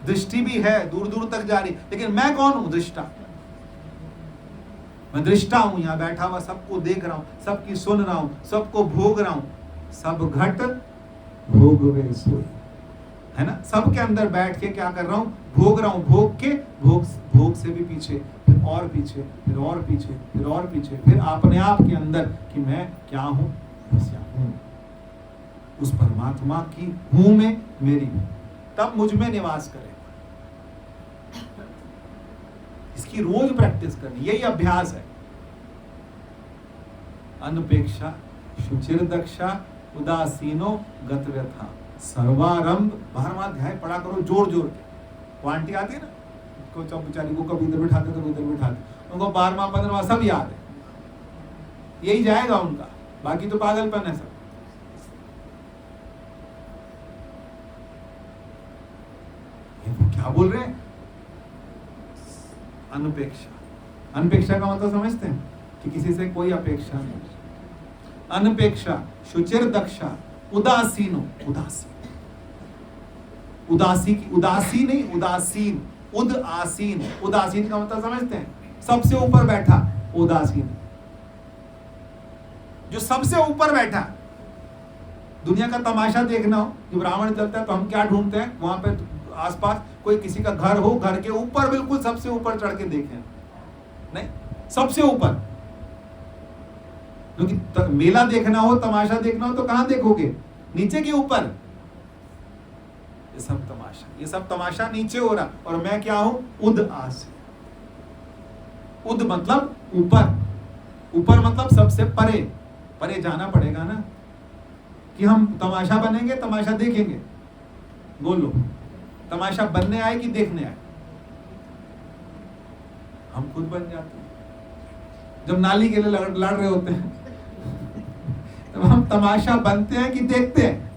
दृष्टि भी है, दूर दूर तक जा रही, लेकिन मैं कौन हूं? दृष्टा। मैं दृष्टा हूं, यहां बैठा हुआ सबको देख रहा हूं, सबकी सुन रहा हूं, सबको भोग रहा हूं। सब घट भोगवे सोई, है ना? सबके अंदर बैठ के क्या कर रहा हूं? भोग रहा हूं। भोग के भोग से भी पीछे, फिर और पीछे, फिर और पीछे, फिर और पीछे, फिर अपने आप के अंदर कि मैं क्या हूं? बसा हूं उस परमात्मा की हूं में, मेरी हूं, तब मुझ में निवास करे। इसकी रोज प्रैक्टिस करनी, यही अभ्यास है। अनपेक्षा शुचिर दक्षा उदासीनो गतव्यथा सर्वारंभ। 12वां अध्याय पढ़ा करो जोर जोर के। वो आंटी आती है ना, को बेचारी को कभी इधर बिठाते कभी उधर बिठाते, उनको 12वां 15वां सब याद है, यही जाएगा उनका, बाकी तो पागलपन है सब। ये क्या बोल रहे हैं? अनपेक्षा। अनपेक्षा का मतलब समझते हैं कि किसी से कोई अपेक्षा नहीं। अनपेक्षा शुचिर दक्षा उदासीनो, उदासीन, उदासी की उदासी नहीं, उदासीन, उदासीन। उदासीन का मतलब समझते हैं? सबसे ऊपर बैठा, उदासीन। जो सबसे ऊपर बैठा, दुनिया का तमाशा देखना हो, जब रावण चलता है तो हम क्या ढूंढते हैं? वहां पे आसपास कोई किसी का घर हो, घर के ऊपर बिल्कुल सबसे ऊपर चढ़ के देखें, नहीं, सबसे ऊपर। क्योंकि मेला देखना हो, तमाशा देखना हो तो कहां देखोगे? नीचे के ऊपर। ये सब तमाशा, ये सब तमाशा नीचे हो रहा, और मैं क्या हूं? उद आस। उद मतलब ऊपर, ऊपर मतलब सबसे परे। परे जाना पड़ेगा ना, कि हम तमाशा बनेंगे, तमाशा देखेंगे। बोलो, तमाशा बनने आए कि देखने आए? हम खुद बन जाते हैं। जब नाली के लिए लड़ रहे होते हैं तब हम तमाशा बनते हैं कि देखते हैं?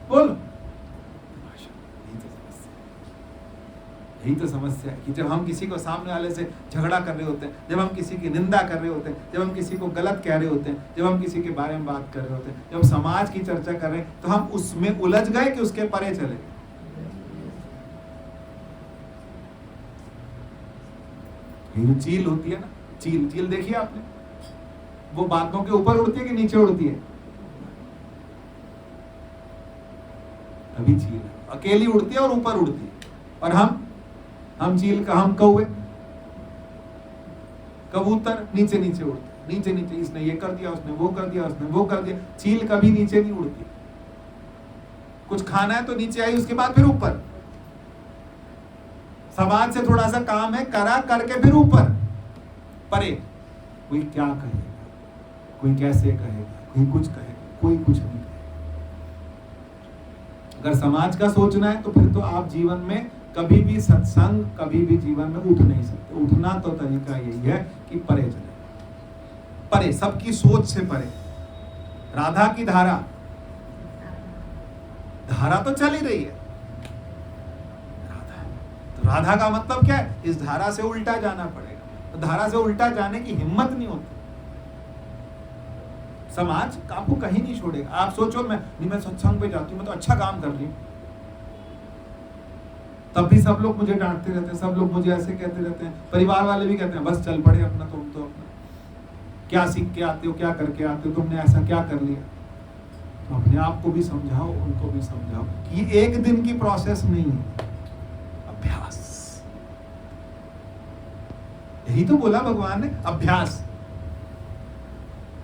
बोलो, यही तो समस्या है कि जब हम किसी को सामने वाले से झगड़ा कर रहे होते हैं, जब हम किसी की निंदा कर रहे होते हैं, जब हम किसी को गलत कह रहे होते हैं, जब हम किसी के बारे में बात कर रहे होते हैं, जब समाज की चर्चा कर रहे हैं, तो हम उसमें उलझ गए कि उसके परे चले गए। ये चील होती है ना, चील, चील देखिए आपने, वो बातों के ऊपर उड़ती है कि नीचे उड़ती है? अभी चील अकेली उड़ती है और ऊपर उड़ती है, और हम चील का, हम कौवे, कबूतर नीचे नीचे उड़ते, नीचे नीचे, इसने ये कर दिया, उसने वो कर दिया, उसने वो कर दिया। चील कभी नीचे नहीं उड़ती। कुछ खाना है तो नीचे आई, उसके बाद फिर ऊपर। समाज से थोड़ा सा काम है, करा करके फिर ऊपर, परे। कोई क्या कहेगा, कोई कैसे कहेगा, कोई कुछ कहेगा, कोई कुछ नहीं कहेगा। अगर समाज का सोचना है तो फिर तो आप जीवन में कभी भी सत्संग, कभी भी जीवन में उठ नहीं सकते। उठना तो तरीका यही है कि परे चले, परे, सबकी सोच से परे। राधा की धारा, धारा तो चल ही रही है, राधा, तो राधा का मतलब क्या है? इस धारा से उल्टा जाना पड़ेगा। तो धारा से उल्टा जाने की हिम्मत नहीं होती। समाज आपको कहीं नहीं छोड़ेगा। आप सोचो, मैं सत्संग पे जाती हूँ, मैं तो अच्छा काम कर रही हूँ, तब भी सब लोग मुझे डांटते रहते हैं, सब लोग मुझे ऐसे कहते रहते हैं, परिवार वाले भी कहते हैं बस चल पड़े अपना, तुम तो अपना क्या सीख के आते हो, क्या करके आते हो, तुमने ऐसा क्या कर लिया। तो अपने आप को भी समझाओ, उनको भी समझाओ कि ये एक दिन की प्रोसेस नहीं है, अभ्यास। यही तो बोला भगवान ने, अभ्यास।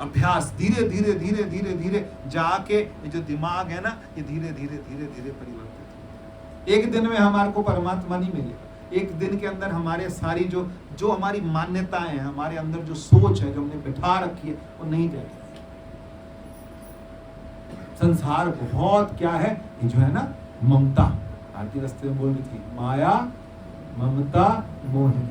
अभ्यास, धीरे धीरे धीरे धीरे धीरे जाके ये जो दिमाग है ना, ये धीरे धीरे धीरे धीरे परिवर्तित। एक दिन में हमारे को परमात्मा नहीं मिलेगा। एक दिन के अंदर हमारे सारी जो हमारी मान्यताएं हैं, हमारे अंदर जो सोच है, जो हमने बिठा रखी है, वो नहीं जाएगी। संसार बहुत क्या है, ये जो है ना ममता, आरती रस्ते में बोल रही थी, माया ममता मोहिनी,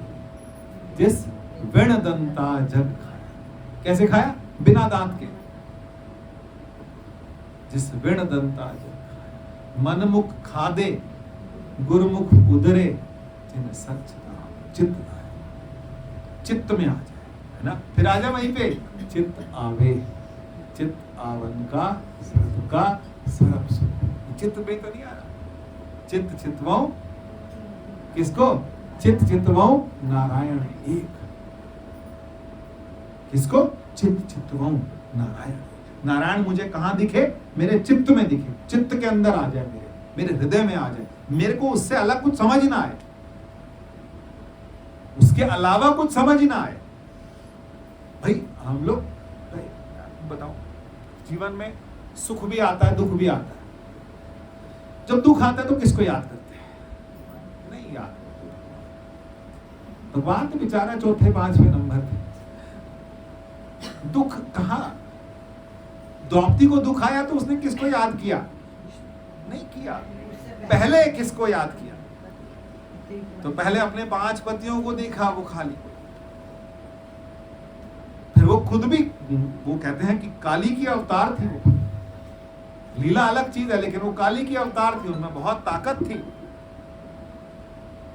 जिस विण दंता जग खाया। कैसे खाया? बिना दांत के। जिस विण दंता जग खाया, मनमुख खादे गुरुमुख उदरे, जिन सच चित्त आए। चित्त में आ जाए, है ना, फिर आ जाए वहीं पे, चित्त आवे, चित्त आवन का सर्व सुख। चित्त पे तो नहीं आ रहा। चित्त चितवौ किसको? चित्त चितवौ नारायण एक। किसको? चित्त चितवौ नारायण। नारायण मुझे कहां दिखे? मेरे चित्त में दिखे, चित्त के अंदर आ जाए, मेरे हृदय में आ जाए, मेरे को उससे अलग कुछ समझ ना आए, उसके अलावा कुछ समझ ना आए। भाई हम लोग बताओ, जीवन में सुख भी आता है, दुख भी आता है। जब दुख आता है तो किसको याद करते हैं? नहीं याद। भगवान तो बेचारा चौथे पांचवें नंबर पे। दुख कहां? द्रौपदी को दुख आया तो उसने किसको याद किया? नहीं किया। पहले किसको याद किया? तो पहले अपने 5 पतियों को देखा, वो खाली। फिर वो खुद भी, वो कहते हैं कि काली की अवतार थी वो। लीला अलग चीज है, लेकिन वो काली की अवतार थी, उनमें बहुत ताकत थी।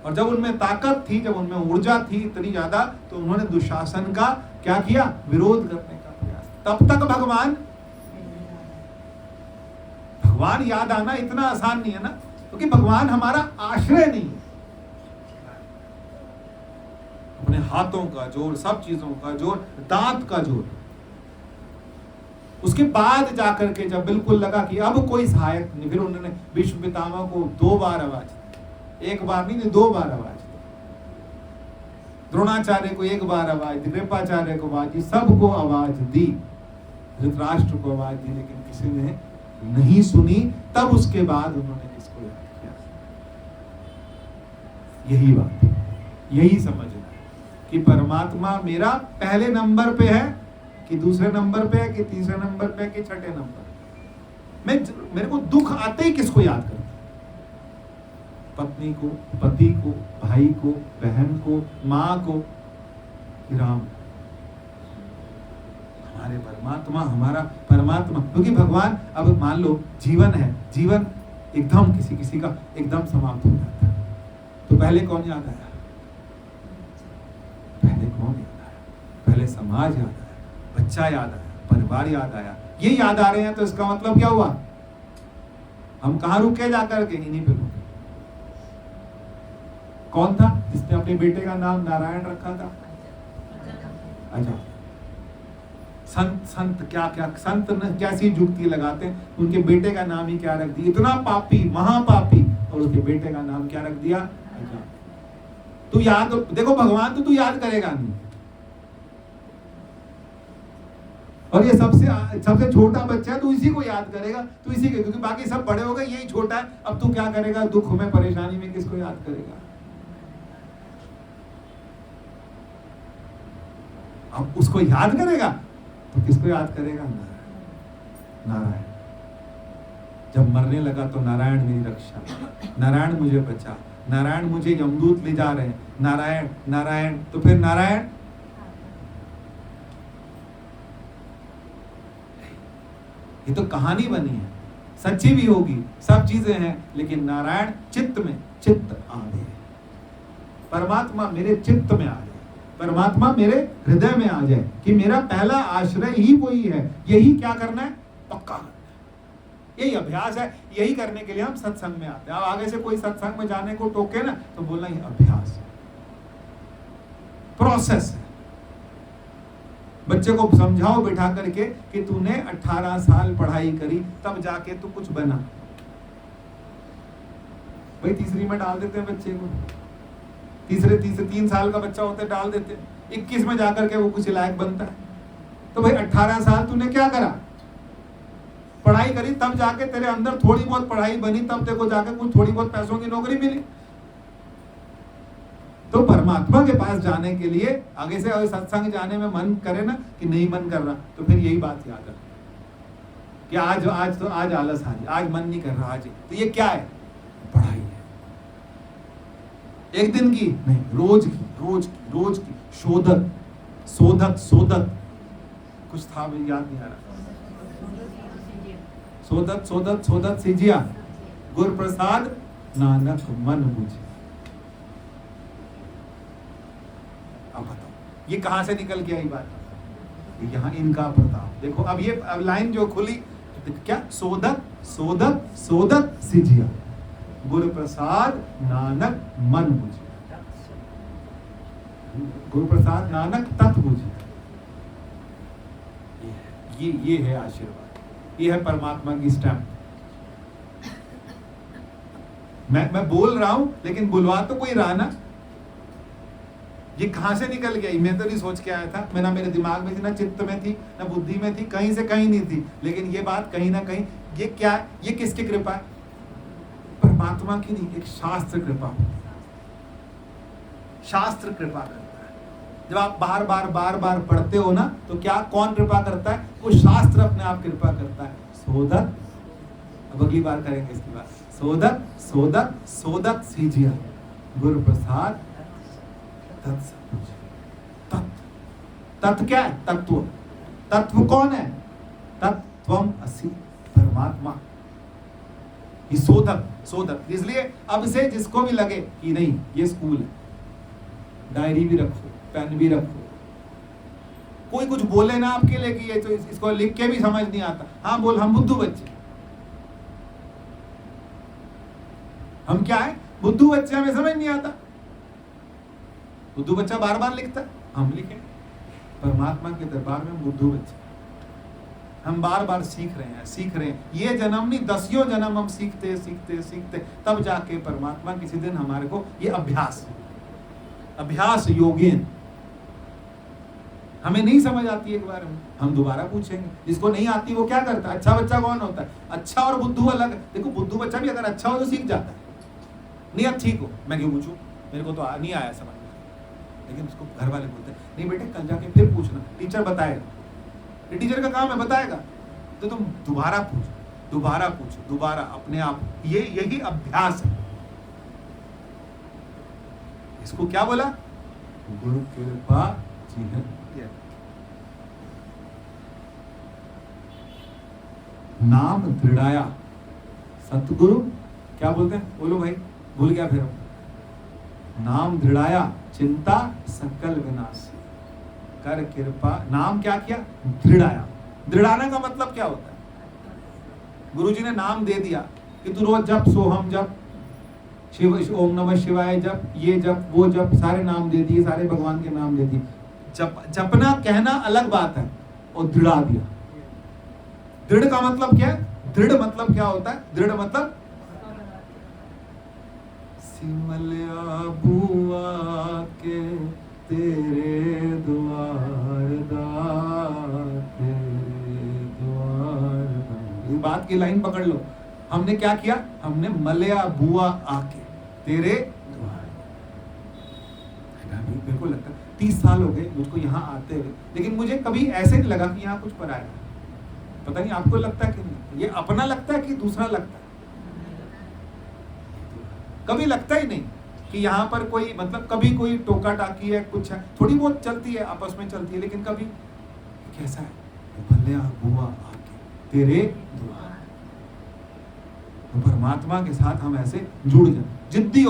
और जब उनमें ताकत थी, जब उनमें ऊर्जा थी इतनी ज्यादा, तो उन्होंने दुशासन का क्या किया? विरोध करने का प्रयास। तब तक भगवान याद आना इतना आसान नहीं है ना, क्योंकि भगवान हमारा आश्रय नहीं है। अपने हाथों का जोर, सब चीजों का जोर, दांत का जोर, उसके बाद जाकर के जब बिल्कुल लगा कि अब कोई सहायक नहीं, फिर उन्होंने भीष्म पितामह को 2 बार आवाज दी। 1 बार नहीं, 2 बार आवाज दी। द्रोणाचार्य को 1 बार आवाज दी, कृपाचार्य को आवाज दी, सबको आवाज दी, धृतराष्ट्र को आवाज दी, लेकिन किसी ने नहीं सुनी। तब उसके बाद उन्होंने इसको याद किया। यही बात, यही समझना कि परमात्मा मेरा पहले नंबर पे है कि दूसरे नंबर पे है कि तीसरे नंबर पे है कि छठे नंबर। मेरे को दुख आते ही किसको याद करता? पत्नी को, पति को, भाई को, बहन को, माँ को, राम। हमारे परमात्मा, हमारा परमात्मा, क्योंकि भगवान, अब मान लो जीवन है, जीवन एकदम किसी का एकदम समाप्त हो जाता है, तो पहले कौन याद आया? पहले कौन याद आया? पहले समाज याद आया, बच्चा याद आया, परिवार याद आया। ये याद आ रहे हैं तो इसका मतलब क्या हुआ? हम कहां रुके जाकर के? इन्हीं पे रुके। कौन था जिसने अपने बेटे का नाम नारायण रखा था? अच्छा, संत क्या संत कैसी जुक्ति लगाते हैं, उनके बेटे का नाम ही क्या रख दिया? इतना पापी, महापापी, और उसके बेटे का नाम क्या रख दिया? अच्छा। तू याद, देखो भगवान तो तू याद करेगा नहीं, और ये सबसे छोटा बच्चा है, तू इसी को याद करेगा, तू इसी के, क्योंकि बाकी सब बड़े हो गए, यही छोटा है। अब तू क्या करेगा? दुख में, परेशानी में किसको याद करेगा? अब उसको याद करेगा तो किसको याद करेगा? नारायण। जब मरने लगा तो नारायण मेरी रक्षा, नारायण मुझे बचा, नारायण मुझे यमदूत ले जा रहे हैं, नारायण नारायण। तो फिर नारायण, ये तो कहानी बनी है, सच्ची भी होगी, सब चीजें हैं, लेकिन नारायण चित्त में, चित्त आवे, परमात्मा मेरे चित्त में आ जाए, परमात्मा मेरे हृदय में आ जाए, कि मेरा पहला आश्रय ही वही है। यही क्या करना है? पक्का करना है। यही अभ्यास है। यही करने के लिए हम सत्संग में आते हैं। अब आगे से कोई सत्संग में जाने को टोके ना, तो बोलना ये अभ्यास है, प्रोसेस है। बच्चे को समझाओ बिठा करके कि तूने 18 साल पढ़ाई करी, तब जाके तू कुछ बना। भाई तीसरी में डाल देते हैं बच्चे को, तीसरे 3 साल का बच्चा होता है, डाल देते हैं, 21 में जाकर के वो कुछ लायक बनता है। तो भाई 18 साल तूने क्या करा? पढ़ाई करी, तब जाके तेरे अंदर थोड़ी बहुत पढ़ाई बनी, तब तेरे को जाके कुछ थोड़ी बहुत पैसों की नौकरी मिली। तो परमात्मा के पास जाने के लिए आगे से सत्संग जाने में मन करे ना कि नहीं मन कर रहा, तो फिर यही बात याद रख कि आज आलस आज मन नहीं कर रहा आज, तो ये क्या है? पढ़ाई है। एक दिन की नहीं, रोज की शोधक शोधक कुछ था, मुझे याद नहीं आ रहा। शोधत सीजिया गुर प्रसाद नानक मन बुझे। अब बताओ ये कहां से निकल के आई बात? यहाँ इनका प्रताप देखो। अब ये लाइन जो खुली क्या? सोदत सीजिया गुरु प्रसाद नानक मन बुझे। गुरु प्रसाद नानक तत् बुझे। ये है आशीर्वाद, ये है परमात्मा की स्टैम्प। मैं बोल रहा हूं लेकिन बुलवा तो कोई रहा ना। ये कहां से निकल गई? मैं तो नहीं सोच के आया था, मैं ना मेरे दिमाग में थी, ना चित्त में थी, ना बुद्धि में थी, कहीं से कहीं नहीं थी। लेकिन ये बात कहीं ना कहीं, ये क्या है? ये किसकी कृपा है? परमात्मा की नहीं, एक शास्त्र कृपा। शास्त्र कृपा करता है। जब आप बार बार पढ़ते हो ना, तो क्या कौन कृपा करता है? वो शास्त्र अपने आप कृपा करता है। सोदत, अब अगली बार करेंगे इसकी बात। सोदत सीजिया गुरु प्रसाद तत्व क्या है? तत्व कौन है? तत्वम असि, परमात्मा। सोदक इसलिए अब से जिसको भी लगे कि नहीं ये स्कूल है, डायरी भी रखो, पेन भी रखो। कोई कुछ बोले ना आपके लिए कि ये तो इसको लिख के भी समझ नहीं आता, हाँ बोल, हम बुद्धू बच्चे। हम क्या है? बुद्धू बच्चे, हमें समझ नहीं आता। बुद्धू बच्चा बार बार लिखता है, हम लिखें। परमात्मा के दरबार में बुद्धू बच्चे, हम बार बार सीख रहे हैं। ये जन्म नहीं, 10 जन्म हम सीखते तब जाके परमात्मा किसी दिन हमारे को, ये अभ्यास योगेन। हमें नहीं समझ आती एक बार में, हम दोबारा पूछेंगे। जिसको नहीं आती वो क्या करता है? अच्छा बच्चा कौन होता है? अच्छा और बुद्धू अलग। देखो बुद्धू बच्चा भी अगर अच्छा हो तो सीख जाता है। नहीं अब ठीक हो, मैं क्यों पूछूं, मेरे को तो नहीं आया समझ में। लेकिन उसको घर वाले बोलते हैं नहीं बेटे कल जाके फिर पूछना, टीचर बताएगा। ये टीचर का काम है, बताएगा। तो तुम दोबारा पूछो, दोबारा अपने आप। यही अभ्यास है। इसको क्या बोला? गुरु कृपा जी है। नाम दृढ़ाया सतगुरु, क्या बोलते हैं? बोलो भाई, भूल गया फिर। नाम दृढ़ाया चिंता सकल विनाशी, कर कृपा। नाम क्या किया? दृढ़ाया। दृढ़ाने का मतलब क्या होता है? गुरुजी ने नाम दे दिया कि तू रोज जप, सोहम जप, शिव ओम नमः शिवाय जप, ये जप, वो जप, सारे नाम दे दिए, सारे भगवान के नाम दे दिए। जपना कहना अलग बात है, और दृढ़ा दिया। दृढ़ का मतलब क्या है? दृढ़ मतलब क्या होता है? दृढ़ मतलब सिमलिया बुआ के तेरे द्वार इस बात की लाइन पकड़ लो। हमने क्या किया? हमने मलया बुआ आके तेरे द्वार। बिल्कुल लगता है 30 साल हो गए मुझको यहाँ आते हुए, लेकिन मुझे कभी ऐसे नहीं लगा कि यहाँ कुछ पराया। पता नहीं आपको लगता है कि नहीं? ये अपना लगता है कि दूसरा लगता है? कभी लगता ही नहीं कि यहाँ पर कोई, मतलब कभी कोई टोका टाकी है, कुछ है, थोड़ी बहुत चलती है, आपस में चलती है, लेकिन कभी कैसा है? भले बुआ आके तेरे द्वार। तो परमात्मा के साथ हम ऐसे जुड़ जाए, जिद्दी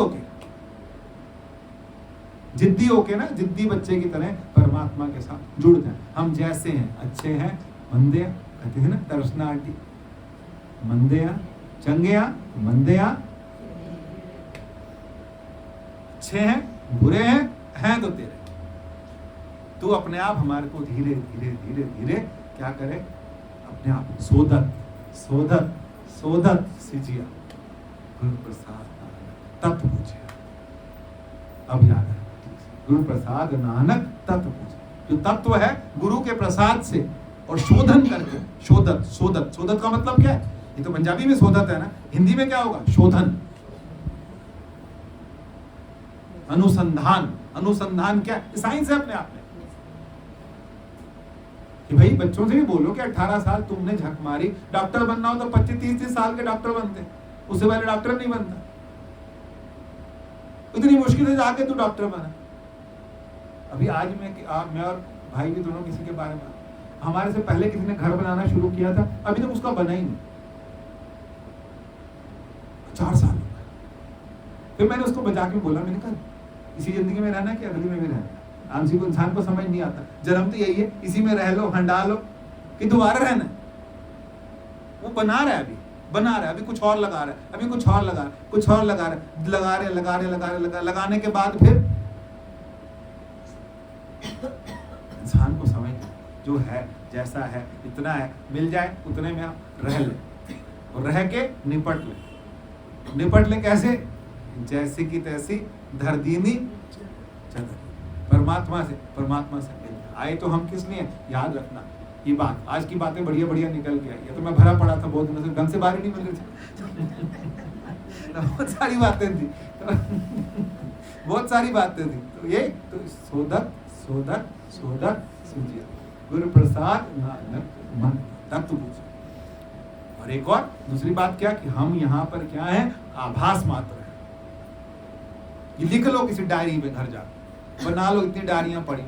होके ना, जिद्दी बच्चे की तरह परमात्मा के साथ जुड़ जाए। हम जैसे हैं, अच्छे हैं, मंदे हैं, कहते हैं ना तरसना आंटी, मंदे हैं, चंगे हैं, मंदे हैं, अच्छे हैं, बुरे हैं तो तेरे। तू अपने आप हमारे को धीरे धीरे क्या करे? अपने आप सोदत सिजिया गुरु प्रसाद तत्व पूछे। अब याद है, गुरु प्रसाद नानक तत्व पूछे। जो तत्व है गुरु के प्रसाद से और शोधन करके, शोधत का मतलब क्या है? ये तो पंजाबी में शोधत है ना, हिंदी में क्या होगा? शोधन, अनुसंधान क्या? साइंस है अपने आप में। कि भाई बच्चों से भी बोलो कि 18 साल तुमने झक मारी, डॉक्टर बनना हो तो 25-30 साल के डॉक्टर बनते, उससे पहले डॉक्टर नहीं बनता। इतनी मुश्किल से जाके तू डॉक्टर बना। अभी आज मैं और भाई भी दोनों किसी के बारे में, हमारे से पहले किसी ने घर बनाना शुरू किया था, अभी तक उसका बना ही नहीं, 4 साल। फिर मैंने उसको बचा के बोला, मैंने कहा इसी जिंदगी में रहना है कि अगली में भी रहना है? आंसी को इंसान को समझ नहीं आता, जन्म तो यही है, इसी में रह लो, हंडा लो, कि दोबारा रहना है। वो बना रहा है, अभी बना रहा है, अभी कुछ और लगा रहा है, अभी कुछ और लगा रहा है, कुछ और लगा रहा है, लगाने के बाद फिर इंसान को समझ जो है जैसा है इतना है, मिल जाए उतने में आप रह ले, और रह के निपट ले कैसे? जैसे की तैसी धरदीनी चदर, परमात्मा से मिल आए। तो हम किस लिए? याद रखना ये बात, आज की बातें बढ़िया निकल के आई है, तो मैं भरा पड़ा था बहुत दिनों से, ढंग से बारी नहीं मिल रही थी बहुत सारी बातें थी बहुत सारी बातें थी। तो ये तो सोदक सुजिया गुरु प्रसाद नानक मन तत्व पूछ। और एक और दूसरी बात क्या कि हम यहाँ पर क्या है? आभास मात्र है। ये लिख लो किसी डायरी में, घर जा बना लो, इतनी डायरियां पड़ी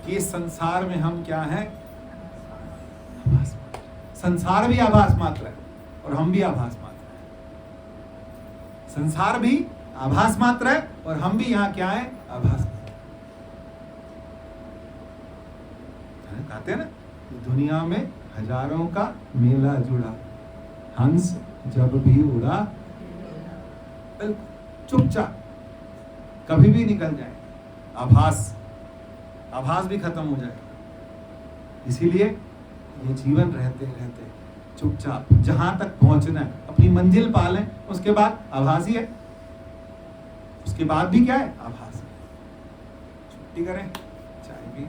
कि इस संसार में हम क्या है? आभास। संसार भी आभास मात्र है और हम भी आभास मात्र है। संसार भी आभास मात्र है और हम भी यहाँ क्या है? आभास मात्र। कहते हैं ना, दुनिया में हजारों का मेला जुड़ा, हंस जब भी उड़ा चुपचाप कभी भी निकल जाए, आभास भी खत्म हो जाए। इसीलिए ये जीवन रहते रहते चुपचाप जहां तक पहुंचना है, अपनी मंजिल पा लें, उसके बाद आभास ही है, उसके बाद भी क्या है? आभास है। छुट्टी करें, चाय पिए।